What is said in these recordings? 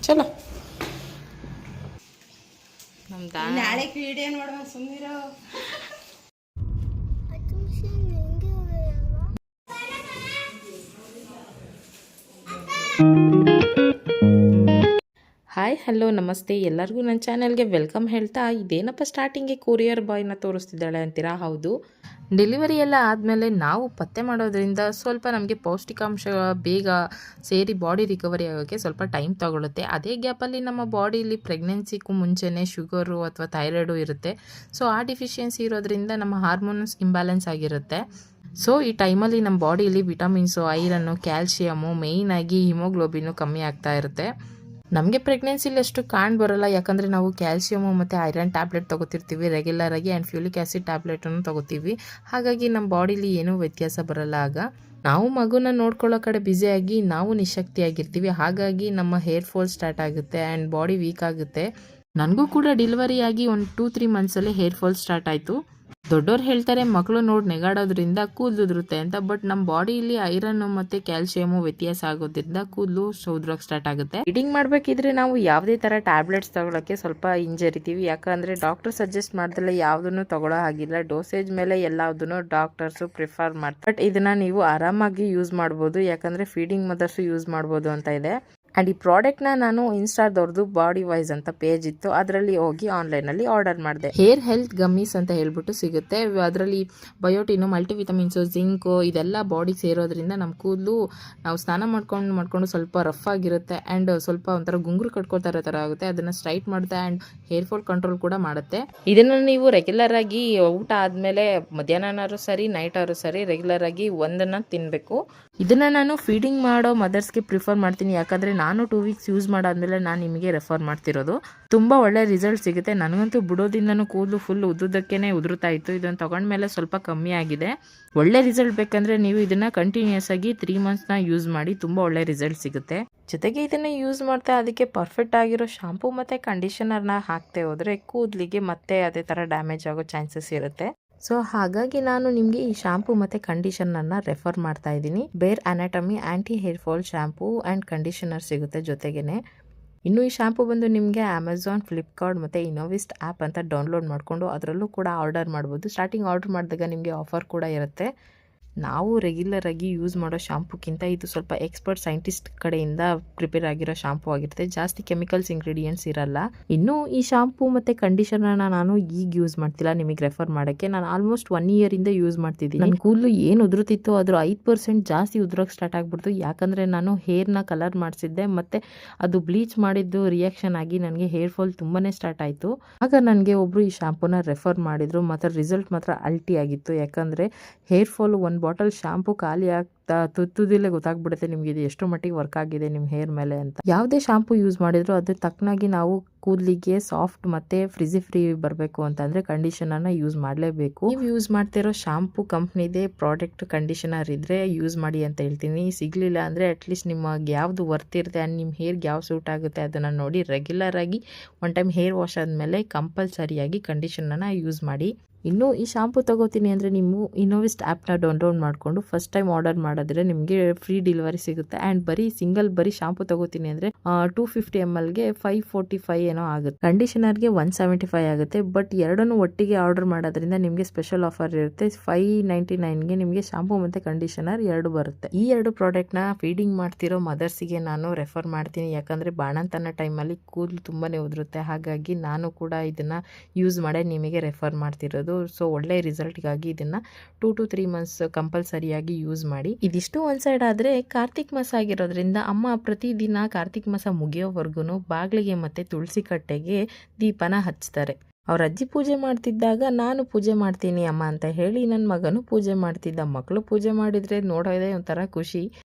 ಚಲೋ ನಾಳೆ ವಿಡಿಯೋ ನೋಡುವ ಸುಮ್ಮನಿರೋ. ಹಾಯ್ ಹಲೋ ನಮಸ್ತೆ ಎಲ್ಲರಿಗೂ ನನ್ನ ಚಾನಲ್ಗೆ ವೆಲ್ಕಮ್ ಹೇಳ್ತಾ, ಇದೇನಪ್ಪ ಸ್ಟಾರ್ಟಿಂಗ್ಗೆ ಕೊರಿಯರ್ ಬಾಯ್ನ ತೋರಿಸ್ತಿದ್ದಾಳೆ ಅಂತೀರಾ? ಹೌದು, ಡೆಲಿವರಿ ಎಲ್ಲ ಆದಮೇಲೆ ನಾವು ಪತ್ತೆ ಮಾಡೋದ್ರಿಂದ ಸ್ವಲ್ಪ ನಮಗೆ ಪೌಷ್ಟಿಕಾಂಶ ಬೇಗ ಸೇರಿ ಬಾಡಿ ರಿಕವರಿ ಆಗೋಕ್ಕೆ ಸ್ವಲ್ಪ ಟೈಮ್ ತಗೊಳುತ್ತೆ. ಅದೇ ಗ್ಯಾಪಲ್ಲಿ ನಮ್ಮ ಬಾಡಿಲಿ ಪ್ರೆಗ್ನೆನ್ಸಿಗೂ ಮುಂಚೆನೇ ಶುಗರು ಅಥವಾ ಥೈರಾಯ್ಡು ಇರುತ್ತೆ. ಸೊ ಆ ಡಿಫಿಷಿಯನ್ಸಿ ಇರೋದ್ರಿಂದ ನಮ್ಮ ಹಾರ್ಮೋನ್ಸ್ ಇಂಬ್ಯಾಲೆನ್ಸ್ ಆಗಿರುತ್ತೆ. ಸೊ ಈ ಟೈಮಲ್ಲಿ ನಮ್ಮ ಬಾಡಿಲಿ ವಿಟಮಿನ್ಸು, ಐರನ್ನು, ಕ್ಯಾಲ್ಶಿಯಮು, ಮೇಯ್ನಾಗಿ ಹಿಮೋಗ್ಲೋಬಿನ್ನು ಕಮ್ಮಿ ಆಗ್ತಾ ಇರುತ್ತೆ. ನಮಗೆ ಪ್ರೆಗ್ನೆನ್ಸಿಲಿ ಅಷ್ಟು ಬರೋಲ್ಲ, ಯಾಕಂದರೆ ನಾವು ಕ್ಯಾಲ್ಸಿಯಮು ಮತ್ತು ಐರನ್ ಟ್ಯಾಬ್ಲೆಟ್ ತೊಗೋತಿರ್ತೀವಿ ರೆಗ್ಯುಲರಾಗಿ, ಆ್ಯಂಡ್ ಫ್ಯೂಲಿಕ್ ಆ್ಯಸಿಡ್ ಟ್ಯಾಬ್ಲೆಟನ್ನು ತೊಗೋತೀವಿ. ಹಾಗಾಗಿ ನಮ್ಮ ಬಾಡಿಲಿ ಏನೂ ವ್ಯತ್ಯಾಸ ಬರೋಲ್ಲ. ಆಗ ನಾವು ಮಗುನ ನೋಡ್ಕೊಳ್ಳೋ ಕಡೆ ಬ್ಯುಸಿಯಾಗಿ ನಾವು ನಿಶಕ್ತಿಯಾಗಿರ್ತೀವಿ. ಹಾಗಾಗಿ ನಮ್ಮ ಹೇರ್ ಫಾಲ್ ಸ್ಟಾರ್ಟ್ ಆಗುತ್ತೆ ಆ್ಯಂಡ್ ಬಾಡಿ ವೀಕ್ ಆಗುತ್ತೆ. ನನಗೂ ಕೂಡ ಡೆಲಿವರಿ ಆಗಿ ಒಂದು 2-3 ಮಂತ್ಸಲ್ಲಿ ಹೇರ್ ಫಾಲ್ ಸ್ಟಾರ್ಟ್ ಆಯಿತು. ದೊಡ್ಡವ್ರು ಹೇಳ್ತಾರೆ ಮಕ್ಕಳು ನೋಡಿ ನೆಗಾಡೋದ್ರಿಂದ ಕೂದಲು ಉದುರುತ್ತೆ ಅಂತ, ಬಟ್ ನಮ್ಮ ಬಾಡಿಯಲ್ಲಿ ಐರನ್ ಮತ್ತು ಕ್ಯಾಲ್ಸಿಯಮು ವ್ಯತ್ಯಾಸ ಆಗೋದ್ರಿಂದ ಕೂದಲು ಉದುರೋಕೆ ಸ್ಟಾರ್ಟ್ ಆಗುತ್ತೆ. ಫೀಡಿಂಗ್ ಮಾಡಬೇಕಿದ್ರೆ ನಾವು ಯಾವುದೇ ಥರ ಟ್ಯಾಬ್ಲೆಟ್ಸ್ ತಗೊಳ್ಳೋಕ್ಕೆ ಸ್ವಲ್ಪ ಹಿಂಜರಿತೀವಿ, ಯಾಕಂದರೆ ಡಾಕ್ಟರ್ ಸಜೆಸ್ಟ್ ಮಾಡ್ದಲ್ಲ ಯಾವುದನ್ನು ತಗೊಳ್ಳೋ ಹಾಗಿಲ್ಲ. ಡೋಸೇಜ್ ಮೇಲೆ ಎಲ್ಲದನ್ನು ಡಾಕ್ಟರ್ಸು ಪ್ರಿಫರ್ ಮಾಡ್ತಾರೆ. ಬಟ್ ಇದನ್ನು ನೀವು ಆರಾಮಾಗಿ ಯೂಸ್ ಮಾಡ್ಬೋದು, ಯಾಕಂದರೆ ಫೀಡಿಂಗ್ ಮದರ್ಸು ಯೂಸ್ ಮಾಡ್ಬೋದು ಅಂತ ಇದೆ. ಆ್ಯಂಡ್ ಈ ಪ್ರಾಡಕ್ಟ್ನ ನಾನು ಇನ್ಸ್ಟಾದವ್ರದ್ದು ಬಾಡಿ ವೈಸ್ ಅಂತ ಪೇಜ್ ಇತ್ತು, ಅದರಲ್ಲಿ ಹೋಗಿ ಆನ್ಲೈನಲ್ಲಿ ಆರ್ಡರ್ ಮಾಡಿದೆ. ಹೇರ್ ಹೆಲ್ತ್ ಗಮ್ಮೀಸ್ ಅಂತ ಹೇಳ್ಬಿಟ್ಟು ಸಿಗುತ್ತೆ. ಅದರಲ್ಲಿ ಬಯೋಟಿನು, ಮಲ್ಟಿವಿಟಮಿನ್ಸು, ಜಿಂಕು ಇದೆಲ್ಲ ಬಾಡಿಗೆ ಸೇರೋದ್ರಿಂದ ನಮ್ಮ ಕೂದಲು ನಾವು ಸ್ನಾನ ಮಾಡ್ಕೊಂಡು ಸ್ವಲ್ಪ ರಫ್ ಆಗಿರುತ್ತೆ ಆ್ಯಂಡ್ ಸ್ವಲ್ಪ ಒಂಥರ ಗುಂಗುರು ಕಟ್ಕೊಳ್ತಾ ಇರೋ ಥರ ಆಗುತ್ತೆ. ಅದನ್ನು ಸ್ಟ್ರೈಟ್ ಮಾಡುತ್ತೆ ಆ್ಯಂಡ್ ಹೇರ್ ಫಾಲ್ ಕಂಟ್ರೋಲ್ ಕೂಡ ಮಾಡುತ್ತೆ. ಇದನ್ನು ನೀವು ರೆಗ್ಯುಲರ್ ಆಗಿ ಊಟ ಆದಮೇಲೆ ಮಧ್ಯಾಹ್ನನಾದ್ರು ಸರಿ ನೈಟ್ ಆದ್ರೂ ಸರಿ ರೆಗ್ಯುಲರ್ ಆಗಿ ಒಂದನ್ನು ತಿನ್ನಬೇಕು. ಇದನ್ನು ನಾನು ಫೀಡಿಂಗ್ ಮಾಡೋ ಮದರ್ಸ್ಗೆ ಪ್ರಿಫರ್ ಮಾಡ್ತೀನಿ, ಯಾಕಂದರೆ ನಾನು 2 ವೀಕ್ಸ್ ಯೂಸ್ ಮಾಡಾದ್ಮೇಲೆ ನಾನು ನಿಮಗೆ ರೆಫರ್ ಮಾಡ್ತಿರೋದು. ತುಂಬ ಒಳ್ಳೆ ರಿಸಲ್ಟ್ ಸಿಗುತ್ತೆ. ನನಗಂತೂ ಬಿಡೋದಿಂದನೂ ಕೂದಲು ಫುಲ್ ಉದ್ದುದಕ್ಕೇ ಉದುರುತ್ತಾ ಇತ್ತು. ಇದನ್ನು ತೊಗೊಂಡ್ಮೇಲೆ ಸ್ವಲ್ಪ ಕಮ್ಮಿ ಆಗಿದೆ. ಒಳ್ಳೆ ರಿಸಲ್ಟ್ ಬೇಕಂದರೆ ನೀವು ಇದನ್ನು ಕಂಟಿನ್ಯೂಸ್ ಆಗಿ 3 ಮಂತ್ಸ್ನ ಯೂಸ್ ಮಾಡಿ, ತುಂಬ ಒಳ್ಳೆ ರಿಸಲ್ಟ್ ಸಿಗುತ್ತೆ. ಜೊತೆಗೆ ಇದನ್ನು ಯೂಸ್ ಮಾಡ್ತಾ ಅದಕ್ಕೆ ಪರ್ಫೆಕ್ಟ್ ಆಗಿರೋ ಶಾಂಪೂ ಮತ್ತು ಕಂಡೀಷನರ್ನ ಹಾಕ್ತೆ ಹೋದರೆ ಕೂದಲಿಗೆ ಮತ್ತೆ ಅದೇ ಥರ ಡ್ಯಾಮೇಜ್ ಆಗೋ ಚಾನ್ಸಸ್ ಇರುತ್ತೆ. ಸೊ ಹಾಗಾಗಿ ನಾನು ನಿಮಗೆ ಈ ಶಾಂಪೂ ಮತ್ತು ಕಂಡೀಷನರ್ನ ರೆಫರ್ ಮಾಡ್ತಾ ಇದ್ದೀನಿ. ಬೇರ್ anatomy anti hair fall shampoo and conditioner ಸಿಗುತ್ತೆ ಜೊತೆಗೇನೆ. ಇನ್ನು ಈ ಶಾಂಪೂ ಬಂದು ನಿಮಗೆ ಅಮೆಝಾನ್, ಫ್ಲಿಪ್ಕಾರ್ಟ್ ಮತ್ತು ಇನೋವಿಸ್ಟ್ ಆ್ಯಪ್ ಅಂತ ಡೌನ್ಲೋಡ್ ಮಾಡಿಕೊಂಡು ಅದರಲ್ಲೂ ಕೂಡ ಆರ್ಡರ್ ಮಾಡ್ಬೋದು. ಸ್ಟಾರ್ಟಿಂಗ್ ಆರ್ಡರ್ ಮಾಡಿದಾಗ ನಿಮಗೆ ಆಫರ್ ಕೂಡ ಇರುತ್ತೆ. ನಾವು ರೆಗ್ಯುಲರ್ ಆಗಿ ಯೂಸ್ ಮಾಡೋ ಶಾಂಪೂಕ್ಕಿಂತ ಇದು ಸ್ವಲ್ಪ ಎಕ್ಸ್ಪರ್ಟ್ ಸೈಂಟಿಸ್ಟ್ ಕಡೆಯಿಂದ ಪ್ರಿಪೇರ್ ಆಗಿರೋ ಶಾಂಪೂ ಆಗಿರುತ್ತೆ. ಜಾಸ್ತಿ ಕೆಮಿಕಲ್ಸ್ ಇಂಗ್ರೀಡಿಯೆಂಟ್ಸ್ ಇರಲ್ಲ. ಇನ್ನು ಈ ಶಾಂಪೂ ಮತ್ತು ಕಂಡೀಷನರ್ನ ನಾನು ಈಗ ಯೂಸ್ ಮಾಡ್ತಿಲ್ಲ, ನಿಮಗೆ ರೆಫರ್ ಮಾಡೋಕ್ಕೆ. ನಾನು ಆಲ್ಮೋಸ್ಟ್ 1 ಇಯರಿಂದ ಯೂಸ್ ಮಾಡ್ತಿದ್ದೀನಿ. ನನ್ನ ಕೂದಲು ಏನು ಉದುರುತ್ತಿತ್ತು ಅದ್ರ 5% ಜಾಸ್ತಿ ಉದುರೋಕೆ ಸ್ಟಾರ್ಟ್ ಆಗಿಬಿಡ್ತು, ಯಾಕಂದರೆ ನಾನು ಹೇರ್ನ ಕಲರ್ ಮಾಡಿಸಿದ್ದೆ ಮತ್ತು ಅದು ಬ್ಲೀಚ್ ಮಾಡಿದ್ದು ರಿಯಾಕ್ಷನ್ ಆಗಿ ನನಗೆ ಹೇರ್ ಫಾಲ್ ತುಂಬಾ ಸ್ಟಾರ್ಟ್ ಆಯಿತು. ಆಗ ನನಗೆ ಒಬ್ಬರು ಈ ಶಾಂಪೂನ ರೆಫರ್ ಮಾಡಿದರು ಮತ್ತು ರಿಸಲ್ಟ್ ಮಾತ್ರ ಅಲ್ಟಿ ಆಗಿತ್ತು. ಯಾಕಂದರೆ ಹೇರ್ ಫಾಲ್ ಒಂದು ಬಾಟಲ್ ಶಾಂಪೂ ಖಾಲಿ ಆಗ್ತಾ ತುತ್ತುದಿಲ್ಲೇ ಗೊತ್ತಾಗ್ಬಿಡುತ್ತೆ ನಿಮಗೆ ಇದು ಎಷ್ಟು ಮಟ್ಟಿಗೆ ವರ್ಕ್ ಆಗಿದೆ ನಿಮ್ಮ ಹೇರ್ ಮೇಲೆ ಅಂತ. ಯಾವುದೇ ಶಾಂಪೂ ಯೂಸ್ ಮಾಡಿದ್ರು ಅದ್ರ ತಕ್ಕನಾಗಿ ನಾವು ಕೂದಲಿಗೆ ಸಾಫ್ಟ್ ಮತ್ತು ಫ್ರೀ ಬರಬೇಕು ಅಂತಂದರೆ ಕಂಡೀಷನರ್ನ ಯೂಸ್ ಮಾಡಲೇಬೇಕು. ನೀವು ಯೂಸ್ ಮಾಡ್ತಿರೋ ಶಾಂಪೂ ಕಂಪ್ನಿದೇ ಪ್ರಾಡಕ್ಟ್ ಕಂಡೀಷನರ್ ಇದ್ದರೆ ಯೂಸ್ ಮಾಡಿ ಅಂತ ಹೇಳ್ತೀನಿ. ಸಿಗಲಿಲ್ಲ ಅಂದರೆ ಅಟ್ಲೀಸ್ಟ್ ನಿಮಗೆ ಯಾವುದು ವರ್ತ್ ಇರುತ್ತೆ ಆ್ಯಂಡ್ ನಿಮ್ಮ ಹೇರ್ಗೆ ಯಾವ ಸೂಟ್ ಆಗುತ್ತೆ ಅದನ್ನು ನೋಡಿ ರೆಗ್ಯುಲರ್ ಆಗಿ 1 ಟೈಮ್ ಹೇರ್ ವಾಶ್ ಆದಮೇಲೆ ಕಂಪಲ್ಸರಿಯಾಗಿ ಕಂಡೀಷನರ್ನ ಯೂಸ್ ಮಾಡಿ. ಇನ್ನು ಈ ಶಾಂಪೂ ತಗೋತೀನಿ ಅಂದರೆ ನೀವು ಇನೋವಿಸ್ಟ್ ಆ್ಯಪ್ನ ಡೌನ್ಲೋಡ್ ಮಾಡಿಕೊಂಡು ಫಸ್ಟ್ ಟೈಮ್ ಆರ್ಡರ್ ಮಾಡಿದ್ರೆ ನಿಮಗೆ ಫ್ರೀ ಡೆಲಿವರಿ ಸಿಗುತ್ತೆ. ಆ್ಯಂಡ್ ಬರೀ ಶಾಂಪೂ ತಗೋತೀನಿ ಅಂದರೆ 250 mlಗೆ 545 ಏನೋ ಆಗುತ್ತೆ. ಕಂಡೀಷನರ್ಗೆ 175 ಆಗುತ್ತೆ. ಬಟ್ ಎರಡನ್ನೂ ಒಟ್ಟಿಗೆ ಆರ್ಡರ್ ಮಾಡೋದ್ರಿಂದ ನಿಮಗೆ ಸ್ಪೆಷಲ್ ಆಫರ್ ಇರುತ್ತೆ. 599ಗೆ ನಿಮಗೆ ಶಾಂಪೂ ಮತ್ತು ಕಂಡೀಷನರ್ 2 ಬರುತ್ತೆ. ಈ 2 ಪ್ರಾಡಕ್ಟ್ನ ಫೀಡಿಂಗ್ ಮಾಡ್ತಿರೋ ಮದರ್ಸಿಗೆ ನಾನು ರೆಫರ್ ಮಾಡ್ತೀನಿ, ಯಾಕಂದರೆ ಬಾಣಂತನ ಟೈಮಲ್ಲಿ ಕೂದಲು ತುಂಬಾ ಉದುರುತ್ತೆ. ಹಾಗಾಗಿ ನಾನು ಕೂಡ ಇದನ್ನು ಯೂಸ್ ಮಾಡೇ ನಿಮಗೆ ರೆಫರ್ ಮಾಡ್ತಿರೋದು. ಸೊ ಒಳ್ಳೆ ರಿಸಲ್ಟ್ಗಾಗಿ ಇದನ್ನು 2 to 3 ಮಂತ್ಸ್ ಕಂಪಲ್ಸರಿಯಾಗಿ ಯೂಸ್ ಮಾಡಿ. ಇದಿಷ್ಟು ಒಂದು ಸೈಡ್ ಆದರೆ ಕಾರ್ತಿಕ್ ಮಾಸ ಆಗಿರೋದ್ರಿಂದ ಅಮ್ಮ ಪ್ರತಿದಿನ ಕಾರ್ತಿಕ್ ಮಾಸ ಮುಗಿಯೋವರೆಗೂ ಬಾಗಿಲಿಗೆ ಮತ್ತು ತುಳಸಿ ಕಟ್ಟೆಗೆ ದೀಪನ ಹಚ್ತಾರೆ. ಅವ್ರ ಅಜ್ಜಿ ಪೂಜೆ ಮಾಡ್ತಿದ್ದಾಗ ನಾನು ಪೂಜೆ ಮಾಡ್ತೀನಿ ಅಮ್ಮ ಅಂತ ಹೇಳಿ ನನ್ನ ಮಗನೂ ಪೂಜೆ ಮಾಡ್ತಿದ್ದ. ಮಕ್ಕಳು ಪೂಜೆ ಮಾಡಿದರೆ ನೋಡೋದೇ ಒಂಥರ ಖುಷಿ.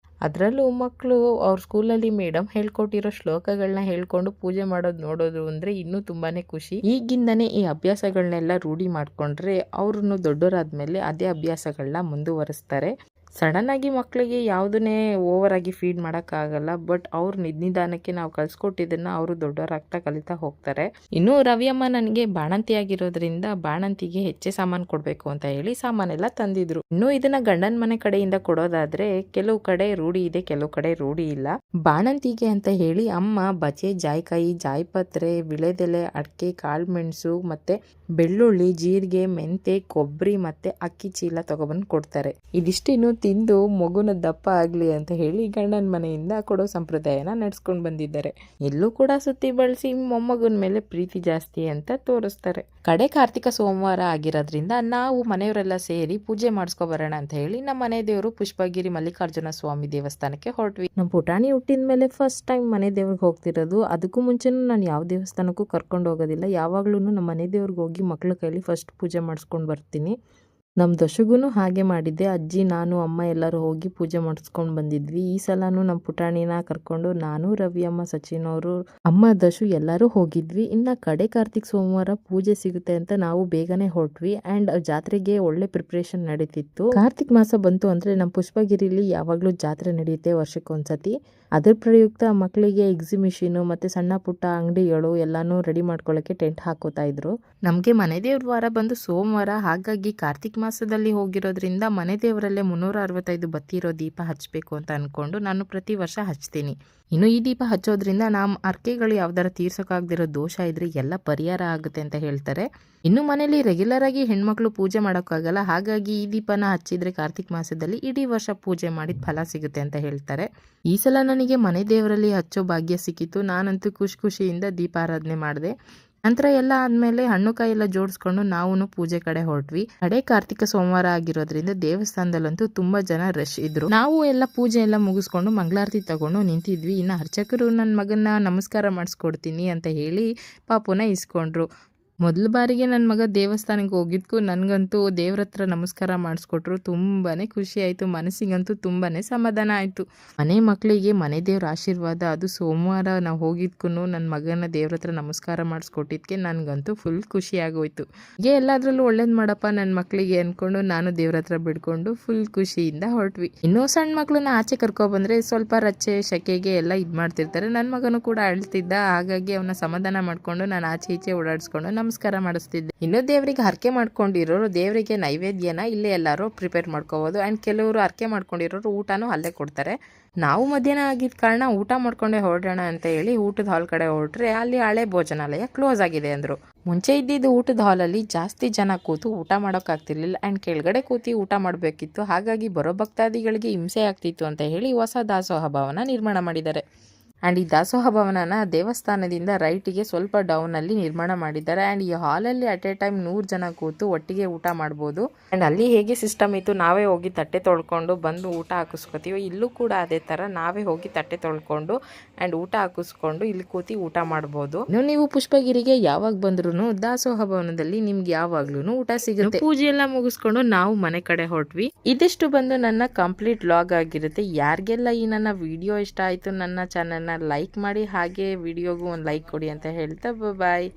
ಅದರಲ್ಲೂ ಮಕ್ಕಳು ಅವ್ರ ಸ್ಕೂಲಲ್ಲಿ ಮೇಡಮ್ ಹೇಳ್ಕೊಟ್ಟಿರೋ ಶ್ಲೋಕಗಳನ್ನ ಹೇಳ್ಕೊಂಡು ಪೂಜೆ ನೋಡೋದು ಅಂದರೆ ಇನ್ನೂ ತುಂಬಾ ಖುಷಿ. ಈಗಿಂದನೇ ಈ ಅಭ್ಯಾಸಗಳನ್ನೆಲ್ಲ ರೂಢಿ ಮಾಡಿಕೊಂಡ್ರೆ ಅವ್ರನ್ನು ದೊಡ್ಡವರಾದ್ಮೇಲೆ ಅದೇ ಅಭ್ಯಾಸಗಳನ್ನ ಮುಂದುವರಿಸ್ತಾರೆ. ಸಡನ್ ಆಗಿ ಮಕ್ಕಳಿಗೆ ಯಾವುದನ್ನೇ ಓವರ್ ಆಗಿ ಫೀಡ್ ಮಾಡೋಕ್ಕಾಗಲ್ಲ. ಬಟ್ ಅವ್ರು ನಿಧಾನಕ್ಕೆ ನಾವು ಕಲಿಸ್ಕೊಟ್ಟಿದ್ದನ್ನ ಅವರು ದೊಡ್ಡವರಾಗ್ತಾ ಕಲಿತಾ ಹೋಗ್ತಾರೆ. ಇನ್ನು ರವಿಯಮ್ಮ ನನಗೆ ಬಾಣಂತಿ ಆಗಿರೋದ್ರಿಂದ ಬಾಣಂತಿಗೆ ಹೆಚ್ಚೆ ಸಾಮಾನು ಕೊಡಬೇಕು ಅಂತ ಹೇಳಿ ಸಾಮಾನೆಲ್ಲ ತಂದಿದ್ರು. ಇನ್ನು ಇದನ್ನ ಗಂಡನ ಮನೆ ಕಡೆಯಿಂದ ಕೊಡೋದಾದ್ರೆ ಕೆಲವು ಕಡೆ ರೂಢಿ ಇದೆ, ಕೆಲವು ಕಡೆ ರೂಢಿ ಇಲ್ಲ. ಬಾಣಂತಿಗೆ ಅಂತ ಹೇಳಿ ಅಮ್ಮ ಬಚೆ, ಜಾಯಿಕಾಯಿ, ಜಾಯಿಪತ್ರೆ, ವಿಳೆದೆಲೆ, ಅಡಿಕೆ, ಕಾಳುಮೆಣಸು ಮತ್ತೆ ಬೆಳ್ಳುಳ್ಳಿ, ಜೀರಿಗೆ, ಮೆಂತೆ, ಕೊಬ್ಬರಿ ಮತ್ತೆ ಅಕ್ಕಿ ಚೀಲ ತಗೊಬಂದು ಕೊಡ್ತಾರೆ. ಇದಿಷ್ಟೇನು ತಿಂದು ಮಗುನ ದಪ್ಪ ಆಗ್ಲಿ ಅಂತ ಹೇಳಿ ಗಂಡನ ಮನೆಯಿಂದ ಕೊಡೋ ಸಂಪ್ರದಾಯನ ನಡ್ಸ್ಕೊಂಡ್ ಬಂದಿದ್ದಾರೆ. ಎಲ್ಲೂ ಕೂಡ ಸುತ್ತಿ ಬಳಸಿ ಮೊಮ್ಮಗನ ಮೇಲೆ ಪ್ರೀತಿ ಜಾಸ್ತಿ ಅಂತ ತೋರಿಸ್ತಾರೆ. ಕಡೆ ಕಾರ್ತಿಕ ಸೋಮವಾರ ಆಗಿರೋದ್ರಿಂದ ನಾವು ಮನೆಯವರೆಲ್ಲ ಸೇರಿ ಪೂಜೆ ಮಾಡಿಸ್ಕೊ ಬರೋಣ ಅಂತ ಹೇಳಿ ನಮ್ಮ ಮನೆ ದೇವರು ಪುಷ್ಪಗಿರಿ ಮಲ್ಲಿಕಾರ್ಜುನ ಸ್ವಾಮಿ ದೇವಸ್ಥಾನಕ್ಕೆ ಹೊರಟ್ವಿ. ನಮ್ಮ ಪುಟಾಣಿ ಹುಟ್ಟಿದ ಮೇಲೆ ಫಸ್ಟ್ ಟೈಮ್ ಮನೆ ದೇವ್ರಿಗೆ ಹೋಗ್ತಿರೋದು. ಅದಕ್ಕೂ ಮುಂಚೆನೂ ನಾನು ಯಾವ ದೇವಸ್ಥಾನಕ್ಕೂ ಕರ್ಕೊಂಡು ಹೋಗೋದಿಲ್ಲ. ಯಾವಾಗ್ಲೂ ನಮ್ಮ ಮನೆ ದೇವ್ರಿಗೆ ಹೋಗಿ ಮಕ್ಳ ಕೈಲಿ ಫಸ್ಟ್ ಪೂಜೆ ಮಾಡಿಸ್ಕೊಂಡು ಬರ್ತೀನಿ. ನಮ್ಮ ದಶುಗೂ ಹಾಗೆ ಮಾಡಿದ್ದೆ. ಅಜ್ಜಿ, ನಾನು, ಅಮ್ಮ ಎಲ್ಲರೂ ಹೋಗಿ ಪೂಜೆ ಮಾಡಿಸ್ಕೊಂಡು ಬಂದಿದ್ವಿ. ಈ ಸಲನೂ ನಮ್ಮ ಪುಟಾಣಿನ ಕರ್ಕೊಂಡು ನಾನು, ರವಿ ಅಮ್ಮ, ಸಚಿನ್ ಅವರು, ಅಮ್ಮ, ದಶು ಎಲ್ಲರೂ ಹೋಗಿದ್ವಿ. ಇನ್ನು ಕಡೆ ಕಾರ್ತಿಕ್ ಸೋಮವಾರ ಪೂಜೆ ಸಿಗುತ್ತೆ ಅಂತ ನಾವು ಬೇಗನೆ ಹೊರಟ್ವಿ. ಆ್ಯಂಡ್ ಜಾತ್ರೆಗೆ ಒಳ್ಳೆ ಪ್ರಿಪ್ರೇಷನ್ ನಡೀತಿತ್ತು. ಕಾರ್ತಿಕ್ ಮಾಸ ಬಂತು ಅಂದರೆ ನಮ್ಮ ಪುಷ್ಪಗಿರಿಲಿ ಯಾವಾಗಲೂ ಜಾತ್ರೆ ನಡೆಯುತ್ತೆ ವರ್ಷಕ್ಕೊಂದ್ಸತಿ. ಅದ್ರ ಪ್ರಯುಕ್ತ ಮಕ್ಕಳಿಗೆ ಎಕ್ಸಿಬಿಷನು ಮತ್ತು ಸಣ್ಣ ಪುಟ್ಟ ಅಂಗಡಿಗಳು ಎಲ್ಲಾನು ರೆಡಿ ಮಾಡ್ಕೊಳ್ಳೋಕ್ಕೆ ಟೆಂಟ್ ಹಾಕೋತಾ ಇದ್ರು. ನಮಗೆ ಮನೆ ದೇವ್ರ ವಾರ ಬಂದು ಸೋಮವಾರ, ಹಾಗಾಗಿ ಕಾರ್ತಿಕ್ ಮಾಸದಲ್ಲಿ ಹೋಗಿರೋದ್ರಿಂದ ಮನೆ ದೇವರಲ್ಲೇ 365 ಬತ್ತಿ ಇರೋ ದೀಪ ಹಚ್ಚಬೇಕು ಅಂತ ಅಂದ್ಕೊಂಡು ನಾನು ಪ್ರತಿ ವರ್ಷ ಹಚ್ತೀನಿ. ಇನ್ನು ಈ ದೀಪ ಹಚ್ಚೋದ್ರಿಂದ ನಮ್ಮ ಅರ್ಕೆಗಳು ಯಾವ್ದಾರ ತೀರ್ಸೋಕ್ಕಾಗದಿರೋ ದೋಷ ಇದ್ರೆ ಎಲ್ಲ ಪರಿಹಾರ ಆಗುತ್ತೆ ಅಂತ ಹೇಳ್ತಾರೆ. ಇನ್ನು ಮನೇಲಿ ರೆಗ್ಯುಲರ್ ಆಗಿ ಹೆಣ್ಮಕ್ಳು ಪೂಜೆ ಮಾಡೋಕ್ಕಾಗಲ್ಲ, ಹಾಗಾಗಿ ಈ ದೀಪನ ಹಚ್ಚಿದ್ರೆ ಕಾರ್ತಿಕ್ ಮಾಸದಲ್ಲಿ ಇಡೀ ವರ್ಷ ಪೂಜೆ ಮಾಡಿದ ಫಲ ಸಿಗುತ್ತೆ ಅಂತ ಹೇಳ್ತಾರೆ. ಈ ಸಲ ನನಗೆ ಮನೆ ದೇವರಲ್ಲಿ ಹಚ್ಚೋ ಭಾಗ್ಯ ಸಿಕ್ಕಿತ್ತು. ನಾನಂತೂ ಖುಷಿಯಿಂದ ದೀಪಾರಾಧನೆ ಮಾಡಿದೆ. ನಂತರ ಎಲ್ಲ ಆದ್ಮೇಲೆ ಹಣ್ಣು ಕಾಯಿ ಎಲ್ಲ ಜೋಡಿಸ್ಕೊಂಡು ನಾವು ಪೂಜೆ ಕಡೆ ಹೊರಟ್ವಿ. ಕಡೆ ಕಾರ್ತಿಕ ಸೋಮವಾರ ಆಗಿರೋದ್ರಿಂದ ದೇವಸ್ಥಾನದಲ್ಲಂತೂ ತುಂಬಾ ಜನ ರಶ್ ಇದ್ರು. ನಾವು ಎಲ್ಲ ಪೂಜೆ ಎಲ್ಲ ಮುಗಿಸ್ಕೊಂಡು ಮಂಗಳಾರತಿ ತಗೊಂಡು ನಿಂತಿದ್ವಿ. ಇನ್ನು ಅರ್ಚಕರು ನನ್ನ ಮಗನ್ನ ನಮಸ್ಕಾರ ಮಾಡಿಸ್ಕೊಡ್ತೀನಿ ಅಂತ ಹೇಳಿ ಪಾಪುನ ಇಸ್ಕೊಂಡ್ರು. ಮೊದಲ ಬಾರಿಗೆ ನನ್ನ ಮಗ ದೇವಸ್ಥಾನಕ್ಕೆ ಹೋಗಿದ್ಕು ನನಗಂತೂ ದೇವ್ರ ಹತ್ರ ನಮಸ್ಕಾರ ಮಾಡಿಸ್ಕೊಟ್ರು. ತುಂಬಾ ಖುಷಿ ಆಯಿತು. ಮನಸ್ಸಿಗಂತೂ ತುಂಬಾ ಸಮಾಧಾನ ಆಯಿತು. ಮನೆ ಮಕ್ಕಳಿಗೆ ಮನೆ ದೇವ್ರ ಆಶೀರ್ವಾದ, ಅದು ಸೋಮವಾರ ನಾವು ಹೋಗಿದ್ಕು ನನ್ನ ಮಗನ ದೇವ್ರ ಹತ್ರ ನಮಸ್ಕಾರ ಮಾಡಿಸ್ಕೊಟ್ಟಿದ್ಕೆ ನನಗಂತೂ ಫುಲ್ ಖುಷಿ ಆಗೋಯ್ತು. ಹೀಗೆ ಎಲ್ಲಾದ್ರಲ್ಲೂ ಒಳ್ಳೇದು ಮಾಡಪ್ಪ ನನ್ನ ಮಕ್ಕಳಿಗೆ ಅಂದ್ಕೊಂಡು ನಾನು ದೇವ್ರ ಹತ್ರ ಬಿಡ್ಕೊಂಡು ಫುಲ್ ಖುಷಿಯಿಂದ ಹೊರಟ್ವಿ. ಇನ್ನೂ ಸಣ್ಣ ಮಕ್ಕಳನ್ನ ಆಚೆ ಕರ್ಕೊಬಂದ್ರೆ ಸ್ವಲ್ಪ ರಚ್ಚೆ ಶೆಕೆಗೆ ಎಲ್ಲ ಇದು ಮಾಡ್ತಿರ್ತಾರೆ. ನನ್ನ ಮಗನೂ ಕೂಡ ಅಳ್ತಿದ್ದ, ಹಾಗಾಗಿ ಅವನ ಸಮಾಧಾನ ಮಾಡಿಕೊಂಡು ನಾನು ಆಚೆ ಈಚೆ ಓಡಾಡಿಸ್ಕೊಂಡು ನಮಸ್ಕಾರ ಮಾಡಿಸ್ತಿದ್ದೆ. ಇನ್ನು ದೇವರಿಗೆ ಹರಕೆ ಮಾಡ್ಕೊಂಡಿರೋರು ದೇವರಿಗೆ ನೈವೇದ್ಯನ ಇಲ್ಲೇ ಎಲ್ಲರೂ ಪ್ರಿಪೇರ್ ಮಾಡ್ಕೋಬಹುದು. ಆ್ಯಂಡ್ ಕೆಲವರು ಹರಕೆ ಮಾಡ್ಕೊಂಡಿರೋರು ಊಟನೂ ಅಲ್ಲೇ ಕೊಡ್ತಾರೆ. ನಾವು ಮಧ್ಯಾಹ್ನ ಆಗಿದ್ದ ಕಾರಣ ಊಟ ಮಾಡ್ಕೊಂಡೇ ಹೊರಡೋಣ ಅಂತ ಹೇಳಿ ಊಟದ ಹಾಲ್ ಕಡೆ ಹೊರಟ್ರೆ ಅಲ್ಲಿ ಹಳೆ ಭೋಜನಾಲಯ ಕ್ಲೋಸ್ ಆಗಿದೆ ಅಂದ್ರು. ಮುಂಚೆ ಇದ್ದಿದ್ದು ಊಟದ ಹಾಲಲ್ಲಿ ಜಾಸ್ತಿ ಜನ ಕೂತು ಊಟ ಮಾಡೋಕ್ಕಾಗ್ತಿರ್ಲಿಲ್ಲ. ಆ್ಯಂಡ್ ಕೆಳಗಡೆ ಕೂತಿ ಊಟ ಮಾಡಬೇಕಿತ್ತು. ಹಾಗಾಗಿ ಬರೋ ಭಕ್ತಾದಿಗಳಿಗೆ ಹಿಂಸೆ ಆಗ್ತಿತ್ತು ಅಂತ ಹೇಳಿ ಹೊಸ ದಾಸೋಹ ಭವನ ನಿರ್ಮಾಣ ಮಾಡಿದ್ದಾರೆ. ಆ್ಯಂಡ್ ಈ ದಾಸೋಹ ಭವನನ ದೇವಸ್ಥಾನದಿಂದ ರೈಟಿಗೆ ಸ್ವಲ್ಪ ಡೌನಲ್ಲಿ ನಿರ್ಮಾಣ ಮಾಡಿದ್ದಾರೆ. ಆ್ಯಂಡ್ ಈ ಹಾಲಲ್ಲಿ ಅಟ್ ಎ ಟೈಮ್ 100 ಜನ ಕೂತು ಒಟ್ಟಿಗೆ ಊಟ ಮಾಡ್ಬೋದು. ಆ್ಯಂಡ್ ಅಲ್ಲಿ ಹೇಗೆ ಸಿಸ್ಟಮ್ ಇತ್ತು, ನಾವೇ ಹೋಗಿ ತಟ್ಟೆ ತೊಳ್ಕೊಂಡು ಬಂದು ಊಟ ಹಾಕಿಸ್ಕೊತೀವಿ. ಇಲ್ಲೂ ಕೂಡ ಅದೇ ಥರ ನಾವೇ ಹೋಗಿ ತಟ್ಟೆ ತೊಳ್ಕೊಂಡು ಆ್ಯಂಡ್ ಊಟ ಹಾಕಿಸ್ಕೊಂಡು ಇಲ್ಲಿ ಕೂತಿ ಊಟ ಮಾಡ್ಬೋದು. ಇನ್ನು ನೀವು ಪುಷ್ಪಗಿರಿಗೆ ಯಾವಾಗ ಬಂದ್ರೂ ದಾಸೋಹ ಭವನದಲ್ಲಿ ನಿಮ್ಗೆ ಯಾವಾಗ್ಲೂ ಊಟ ಸಿಗುತ್ತೆ. ಪೂಜೆ ಎಲ್ಲ ಮುಗಿಸ್ಕೊಂಡು ನಾವು ಮನೆ ಕಡೆ ಹೊರಟ್ವಿ. ಇದಿಷ್ಟು ಬಂದು ನನ್ನ ಕಂಪ್ಲೀಟ್ ವ್ಲಾಗ್ ಆಗಿರುತ್ತೆ. ಯಾರಿಗೆಲ್ಲ ಈ ನನ್ನ ವಿಡಿಯೋ ಇಷ್ಟ ಆಯಿತು, ನನ್ನ ಚಾನಲ್ನ ಲೈಕ್ ಮಾಡಿ, ಹಾಗೆ ವಿಡಿಯೋಗೂ ಒಂದು ಲೈಕ್ ಕೊಡಿ ಅಂತ ಹೇಳ್ತಾ ಬಾಯ್.